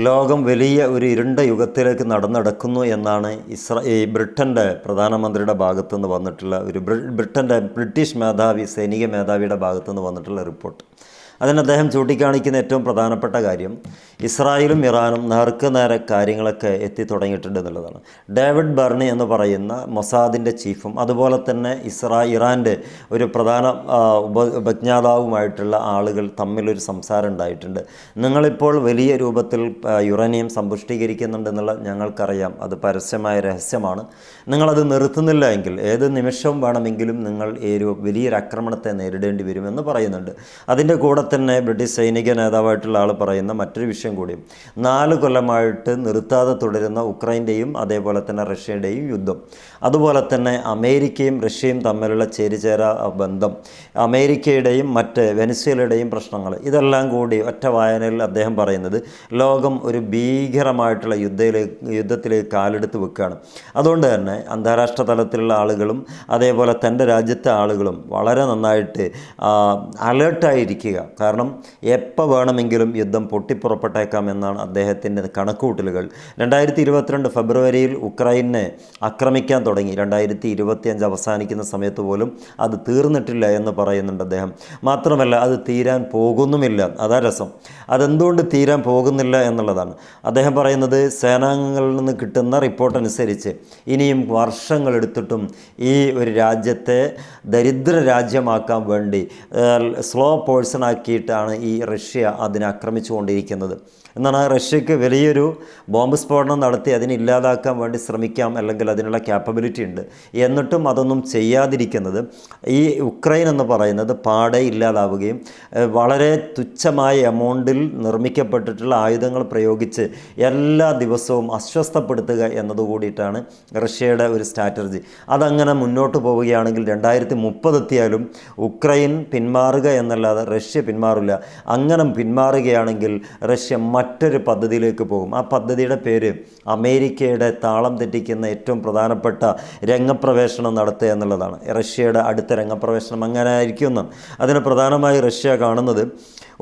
ലോകം വലിയ ഒരു ഇരുണ്ട യുഗത്തിലേക്ക് നടക്കുന്നു എന്നാണ് ബ്രിട്ടൻ്റെ പ്രധാനമന്ത്രിയുടെ ഭാഗത്തുനിന്ന് വന്നിട്ടുള്ള ഒരു ബ്രിട്ടീഷ് മേധാവി സൈനിക മേധാവിയുടെ ഭാഗത്തുനിന്ന് വന്നിട്ടുള്ള റിപ്പോർട്ട്. അതിന് അദ്ദേഹം ചൂണ്ടിക്കാണിക്കുന്ന ഏറ്റവും പ്രധാനപ്പെട്ട കാര്യം ഇസ്രായേലും ഇറാനും നേർക്കുനേരെ കാര്യങ്ങളൊക്കെ എത്തിത്തുടങ്ങിയിട്ടുണ്ട് എന്നുള്ളതാണ്. ഡേവിഡ് ബർണി എന്ന് പറയുന്ന മൊസാദിൻ്റെ ചീഫും അതുപോലെ തന്നെ ഇറാൻ്റെ ഒരു പ്രധാന ഉപജ്ഞാതാവുമായിട്ടുള്ള ആളുകൾ തമ്മിലൊരു സംസാരം ഉണ്ടായിട്ടുണ്ട്. നിങ്ങളിപ്പോൾ വലിയ രൂപത്തിൽ യുറേനിയം സമ്പുഷ്ടീകരിക്കുന്നുണ്ടെന്നുള്ള ഞങ്ങൾക്കറിയാം, അത് പരസ്യമായ രഹസ്യമാണ്. നിങ്ങളത് നിർത്തുന്നില്ല എങ്കിൽ ഏത് നിമിഷവും വേണമെങ്കിലും നിങ്ങൾ ഒരു വലിയൊരു ആക്രമണത്തെ നേരിടേണ്ടി വരുമെന്ന് പറയുന്നുണ്ട്. അതിൻ്റെ കൂടെ തന്നെ ബ്രിട്ടീഷ് സൈനിക നേതാവായിട്ടുള്ള ആൾ പറയുന്ന മറ്റൊരു വിഷയം കൂടിയും, 4 കൊല്ലമായിട്ട് നിർത്താതെ തുടരുന്ന ഉക്രൈൻ്റെയും അതേപോലെ തന്നെ റഷ്യയുടെയും യുദ്ധം, അതുപോലെ തന്നെ അമേരിക്കയും റഷ്യയും തമ്മിലുള്ള ചേരിചേരാ ബന്ധം, അമേരിക്കയുടെയും മറ്റ് വെനസ്വേലയുടെയും പ്രശ്നങ്ങൾ, ഇതെല്ലാം കൂടി ഒറ്റ വായനയിൽ അദ്ദേഹം പറയുന്നത് ലോകം ഒരു ഭീകരമായിട്ടുള്ള യുദ്ധത്തിലേക്ക് കാലെടുത്ത് വെക്കുകയാണ്. അതുകൊണ്ട് തന്നെ അന്താരാഷ്ട്ര തലത്തിലുള്ള ആളുകളും അതേപോലെ തൻ്റെ രാജ്യത്തെ ആളുകളും വളരെ നന്നായിട്ട് അലേർട്ടായിരിക്കുക. കാരണം എപ്പോൾ വേണമെങ്കിലും യുദ്ധം പൊട്ടിപ്പുറപ്പെട്ടേക്കാം എന്നാണ് അദ്ദേഹത്തിൻ്റെ കണക്കുകൂട്ടലുകൾ. 2022 ഫെബ്രുവരിയിൽ ഉക്രൈനെ ആക്രമിക്കാൻ തുടങ്ങി. 2025 അവസാനിക്കുന്ന സമയത്ത് പോലും അത് തീർന്നിട്ടില്ല എന്ന് പറയുന്നുണ്ട് അദ്ദേഹം. മാത്രമല്ല അത് തീരാൻ പോകുന്നുമില്ല. അതാ രസം. അതെന്തുകൊണ്ട് തീരാൻ പോകുന്നില്ല എന്നുള്ളതാണ് അദ്ദേഹം പറയുന്നത്. സേനാംഗങ്ങളിൽ നിന്ന് കിട്ടുന്ന റിപ്പോർട്ട് അനുസരിച്ച് ഇനിയും വർഷങ്ങളെടുത്തിട്ടും ഈ ഒരു രാജ്യത്തെ ദരിദ്ര രാജ്യമാക്കാൻ വേണ്ടി സ്ലോ പോഴ്സണാക്കിയിട്ടാണ് ഈ റഷ്യ അതിനെ ആക്രമിച്ചുകൊണ്ടിരിക്കുന്നത് എന്നാണ്. റഷ്യക്ക് വലിയൊരു ബോംബ് സ്ഫോടനം നടത്തി അതിനെ ഇല്ലാതാക്കാൻ വേണ്ടി ശ്രമിക്കാം, അല്ലെങ്കിൽ അതിനുള്ള ക്യാപ്പബിലിറ്റി ഉണ്ട്. എന്നിട്ടും അതൊന്നും ചെയ്യാതിരിക്കുന്നത് ഈ ഉക്രൈൻ എന്ന് പറയുന്നത് പാടെ ഇല്ലാതാവുകയും വളരെ തുച്ഛമായ എമൗണ്ടിൽ നിർമ്മിക്കപ്പെട്ടിട്ടുള്ള ആയുധങ്ങൾ പ്രയോഗിച്ച് എല്ലാ ദിവസവും അസ്വസ്ഥപ്പെടുത്തുക എന്നതുകൂടിയിട്ടാണ് റഷ്യയുടെ ഒരു സ്ട്രാറ്റജി. അതങ്ങനെ മുന്നോട്ട് പോവുകയാണെങ്കിൽ 2030 എത്തിയാലും ഉക്രൈൻ പിന്മാറുക എന്നല്ലാതെ റഷ്യ പിന്മാറില്ല. അങ്ങനെ പിന്മാറുകയാണെങ്കിൽ റഷ്യ മറ്റൊരു പദ്ധതിയിലേക്ക് പോകും. ആ പദ്ധതിയുടെ പേര് അമേരിക്കയുടെ താളം തെറ്റിക്കുന്ന ഏറ്റവും പ്രധാനപ്പെട്ട രംഗപ്രവേശനം നടത്തുക എന്നുള്ളതാണ്. റഷ്യയുടെ അടുത്ത രംഗപ്രവേശനം അങ്ങനെ ആയിരിക്കുമെന്നാണ്. അതിന് പ്രധാനമായി റഷ്യ കാണുന്നത്,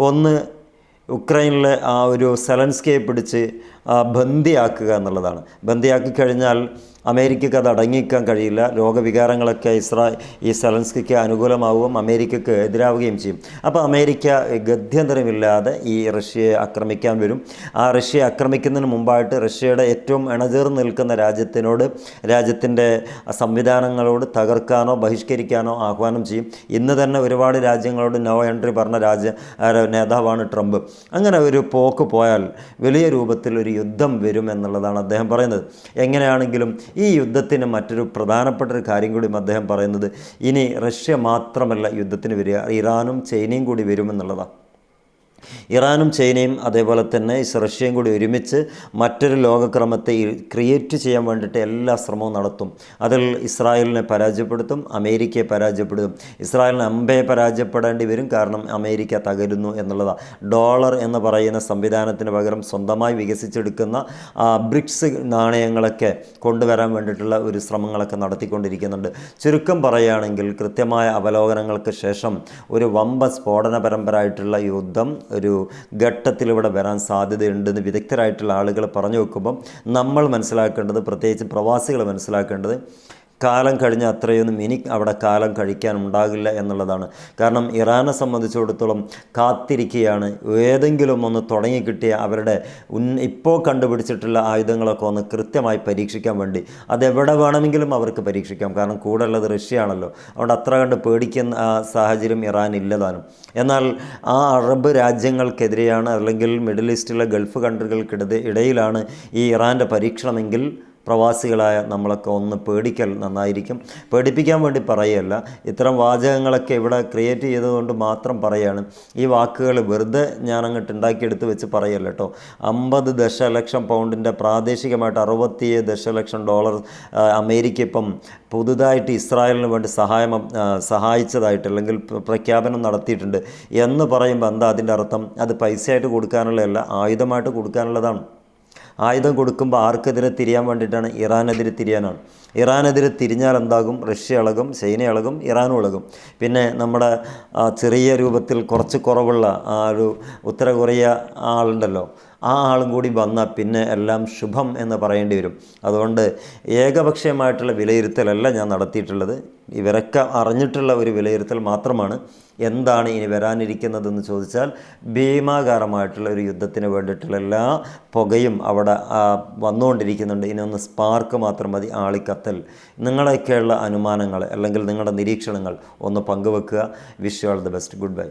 ഒന്ന് ഉക്രൈനിലെ ആ ഒരു സെലൻസ്കിയെ പിടിച്ച് ബന്ദിയാക്കുക എന്നുള്ളതാണ്. ബന്ദിയാക്കി കഴിഞ്ഞാൽ അമേരിക്കയ്ക്ക് അത് അടങ്ങിക്കാൻ കഴിയില്ല. ലോകവികാരങ്ങളൊക്കെ ഈ സെലൻസ്കിക്ക് അനുകൂലമാവുകയും അമേരിക്കയ്ക്ക് എതിരാവുകയും ചെയ്യും. അപ്പോൾ അമേരിക്ക ഗത്യന്തരമില്ലാതെ ഈ റഷ്യയെ ആക്രമിക്കാൻ വരും. ആ റഷ്യയെ ആക്രമിക്കുന്നതിന് മുമ്പായിട്ട് റഷ്യയുടെ ഏറ്റവും ഇണചേർന്ന് നിൽക്കുന്ന രാജ്യത്തിൻ്റെ സംവിധാനങ്ങളോട് തകർക്കാനോ ബഹിഷ്കരിക്കാനോ ആഹ്വാനം ചെയ്യും. ഇന്ന് തന്നെ ഒരുപാട് രാജ്യങ്ങളോട് നോ എൻട്രി പറഞ്ഞ നേതാവാണ് ട്രംപ്. അങ്ങനെ ഒരു പോക്ക് പോയാൽ വലിയ രൂപത്തിൽ ഒരു യുദ്ധം വരും എന്നുള്ളതാണ് അദ്ദേഹം പറയുന്നത്. എങ്ങനെയാണെങ്കിലും ഈ യുദ്ധത്തിന് മറ്റൊരു പ്രധാനപ്പെട്ട ഒരു കാര്യം കൂടി അദ്ദേഹം പറയുന്നത്, ഇനി റഷ്യ മാത്രമല്ല യുദ്ധത്തിന് വരിക, ഇറാനും ചൈനയും കൂടി വരുമെന്നുള്ളതാണ്. ഇറാനും ചൈനയും അതേപോലെ തന്നെ റഷ്യയും കൂടി ഒരുമിച്ച് മറ്റൊരു ലോകക്രമത്തെ ക്രിയേറ്റ് ചെയ്യാൻ വേണ്ടിയിട്ട് എല്ലാ ശ്രമവും നടത്തും. അതിൽ ഇസ്രായേലിനെ പരാജയപ്പെടുത്തും, അമേരിക്കയെ പരാജയപ്പെടുത്തും. ഇസ്രായേലിന് അമ്പയെ പരാജയപ്പെടേണ്ടി വരും, കാരണം അമേരിക്ക തകരുന്നു എന്നുള്ളതാണ്. ഡോളർ എന്ന് പറയുന്ന സംവിധാനത്തിന് പകരം സ്വന്തമായി വികസിച്ചെടുക്കുന്ന ബ്രിക്സ് നാണയങ്ങളൊക്കെ കൊണ്ടുവരാൻ വേണ്ടിയിട്ടുള്ള ഒരു ശ്രമങ്ങളൊക്കെ നടത്തിക്കൊണ്ടിരിക്കുന്നുണ്ട്. ചുരുക്കം പറയുകയാണെങ്കിൽ കൃത്യമായ അവലോകനങ്ങൾക്ക് ശേഷം ഒരു വമ്പ സ്ഫോടന പരമ്പരയായിട്ടുള്ള യുദ്ധം ഒരു ഘട്ടത്തിലിവിടെ വരാൻ സാധ്യതയുണ്ടെന്ന് വിദഗ്ധരായിട്ടുള്ള ആളുകൾ പറഞ്ഞു വെക്കുമ്പം നമ്മൾ മനസ്സിലാക്കേണ്ടത്, പ്രത്യേകിച്ച് പ്രവാസികൾ മനസ്സിലാക്കേണ്ടത്, കാലം കഴിഞ്ഞ അത്രയൊന്നും ഇനി അവിടെ കാലം കഴിക്കാനുണ്ടാകില്ല എന്നുള്ളതാണ്. കാരണം ഇറാനെ സംബന്ധിച്ചിടത്തോളം കാത്തിരിക്കുകയാണ് ഏതെങ്കിലും ഒന്ന് തുടങ്ങിക്കിട്ടിയ അവരുടെ ഇപ്പോൾ കണ്ടുപിടിച്ചിട്ടുള്ള ആയുധങ്ങളൊക്കെ ഒന്ന് കൃത്യമായി പരീക്ഷിക്കാൻ വേണ്ടി. അതെവിടെ വേണമെങ്കിലും അവർക്ക് പരീക്ഷിക്കാം, കാരണം കൂടെ ഉള്ളത് റഷ്യയാണല്ലോ. അതുകൊണ്ട് അത്ര കണ്ട് പേടിക്കുന്ന സാഹചര്യം ഇറാൻ ഇല്ലതാനും. എന്നാൽ ആ അറബ് രാജ്യങ്ങൾക്കെതിരെയാണ്, അല്ലെങ്കിൽ മിഡിൽ ഈസ്റ്റിലെ ഗൾഫ് കൺട്രികൾക്കിടയിലാണ് ഈ ഇറാൻ്റെ പരീക്ഷണമെങ്കിൽ പ്രവാസികളായ നമ്മളൊക്കെ ഒന്ന് പേടിക്കൽ നന്നായിരിക്കും. പേടിപ്പിക്കാൻ വേണ്ടി പറയുകയല്ല, ഇത്തരം വാചകങ്ങളൊക്കെ ഇവിടെ ക്രിയേറ്റ് ചെയ്തതുകൊണ്ട് മാത്രം പറയുകയാണ്. ഈ വാക്കുകൾ വെറുതെ ഞാൻ അങ്ങോട്ട് ഉണ്ടാക്കിയെടുത്ത് വെച്ച് പറയല്ല കേട്ടോ. 50 ദശലക്ഷം പൗണ്ടിൻ്റെ പ്രാദേശികമായിട്ട് 67 ദശലക്ഷം ഡോളർ അമേരിക്ക ഇപ്പം പുതുതായിട്ട് ഇസ്രായേലിന് വേണ്ടി സഹായിച്ചതായിട്ട് അല്ലെങ്കിൽ പ്രഖ്യാപനം നടത്തിയിട്ടുണ്ട് എന്ന് പറയുമ്പോൾ എന്താ അതിൻ്റെ അർത്ഥം? അത് പൈസയായിട്ട് കൊടുക്കാനുള്ളതല്ല, ആയുധമായിട്ട് കൊടുക്കാനുള്ളതാണ്. ആയുധം കൊടുക്കുമ്പോൾ ആർക്കെതിരെ തിരിയാൻ വേണ്ടിയിട്ടാണ്? ഇറാനെതിരെ തിരിയാനാണ്. ഇറാനെതിരെ തിരിഞ്ഞാൽ എന്താകും? റഷ്യ ഇളകും, ചൈന ഇളകും, ഇറാനും ഇളകും. പിന്നെ നമ്മുടെ ചെറിയ രൂപത്തിൽ കുറച്ച് കുറവുള്ള ആ ഒരു ഉത്തര കൊറിയ ആളുണ്ടല്ലോ, ആ ആളും കൂടി വന്നാൽ പിന്നെ എല്ലാം ശുഭം എന്ന് പറയേണ്ടി വരും. അതുകൊണ്ട് ഏകപക്ഷീയമായിട്ടുള്ള വിലയിരുത്തലല്ല ഞാൻ നടത്തിയിട്ടുള്ളത്. ഇവരൊക്കെ അറിഞ്ഞിട്ടുള്ള ഒരു വിലയിരുത്തൽ മാത്രമാണ്. എന്താണ് ഇനി വരാനിരിക്കുന്നതെന്ന് ചോദിച്ചാൽ ഭീമാകാരമായിട്ടുള്ള ഒരു യുദ്ധത്തിന് വേണ്ടിയിട്ടുള്ള എല്ലാ പുകയും അവിടെ വന്നുകൊണ്ടിരിക്കുന്നുണ്ട്. ഇനി ഒന്ന് സ്പാർക്ക് മാത്രം മതി ആളിക്കത്തൽ. നിങ്ങളൊക്കെയുള്ള അനുമാനങ്ങൾ അല്ലെങ്കിൽ നിങ്ങളുടെ നിരീക്ഷണങ്ങൾ ഒന്ന് പങ്കുവെക്കുക. Wish you all the best. Good by.